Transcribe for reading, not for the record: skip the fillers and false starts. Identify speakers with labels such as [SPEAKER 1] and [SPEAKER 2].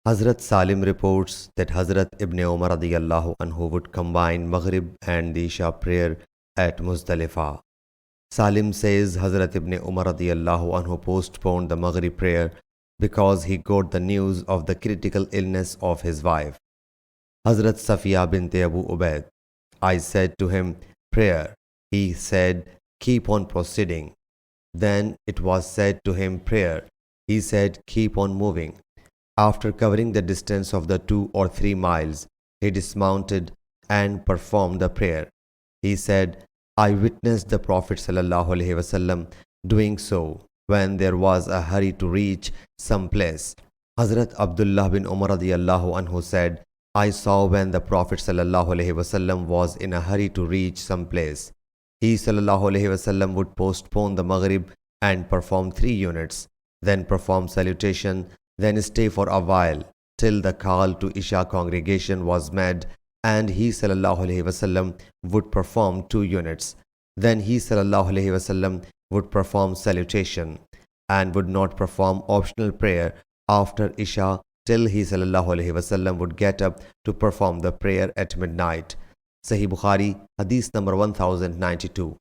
[SPEAKER 1] Hazrat Salim reports that Hazrat Ibn Umar radiyallahu anhu would combine Maghrib and the Isha prayer at Muzdalifah. Salim says Hazrat Ibn Umar radiyallahu anhu postponed the Maghrib prayer because he got the news of the critical illness of his wife. Hazrat Safiya bint Abu Ubaid, I said to him, prayer. He said, keep on proceeding. Then it was said to him, prayer. He said, keep on moving. After covering the distance of the 2 or 3 miles, he dismounted and performed the prayer. He said, I witnessed the Prophet ﷺ doing so when there was a hurry to reach some place. Hazrat Abdullah bin Umar radiyallahu anhu said, I saw when the Prophet ﷺ was in a hurry to reach some place. He ﷺ would postpone the Maghrib and perform 3 units, then perform salutation, then stay for a while till the call to Isha congregation was made, and he ﷺ would perform 2 units. Then he ﷺ would perform salutation and would not perform optional prayer after Isha till he ﷺ would get up to perform the prayer at midnight. Sahih Bukhari, Hadith number 1092.